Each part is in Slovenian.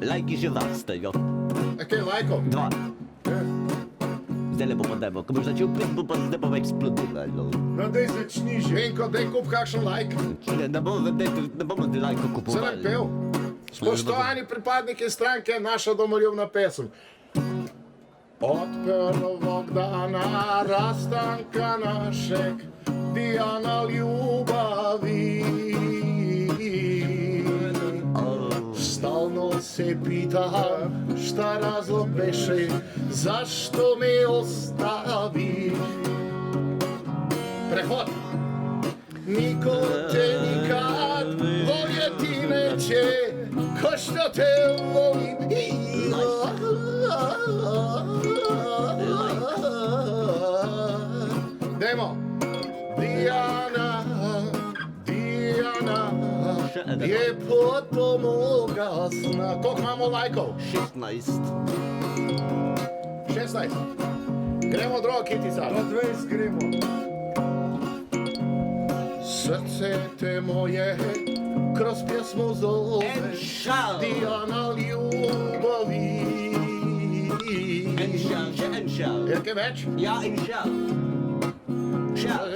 Lajki že rastejo. Kaj lajkov? 2. Zdajle bomo demo, ko boš začel pit, bo pa zdaj bo eksplodiralo. No dej začni že. Venko, dej kup kakšen lajk. Ne bomo ti lajko Zdaj kupovali. pel. Spoštovani pripadniki stranke, naša domoljubna pesem. Od prvog dana rastanka našeg Dijana ljubavi. Stalno se pitam šta razlog beše, zašto me ostavi. Prehod. Niko te nikad voljeti neće, ko što te volim. Dajmo. Dijana je potom moga sna. Koliko imamo lajkov? 16. 16. Gremo drugo kitica. Do 20 gremo. Srce te moje kroz pjesmu zove En šal. Dijana ljubavi. En šal, še en šal. Je kaj več? Ja, en šal.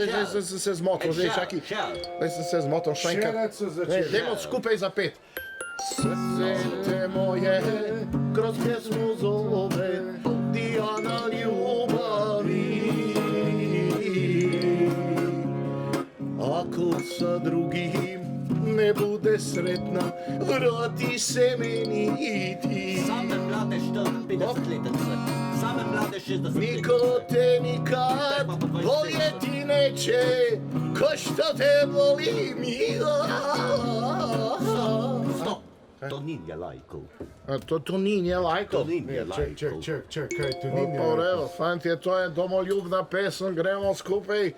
Zdaj sem se zmotil, zdaj čakaj. Zdaj sem se zmotil še enkrat. Še rad so začeli. Dajmo skupaj za 5. Srce te moje kroz pjesmu zove Dijana ljubavi. Ako sa drugim ne bude sretna, vrati se meni i ti. Same mlade 54 letence. Same mlade 60 Niko te nikad voljeti neće, ko što te volim ja. Stop. To ni lajkov. To ni lajkov. To ni lajkov. Čekaj, to Pa ni v redu, fantje, to je domoljubna pesem, gremo skupaj.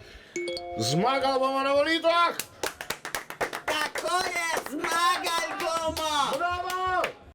Zmagali bomo na volitvah!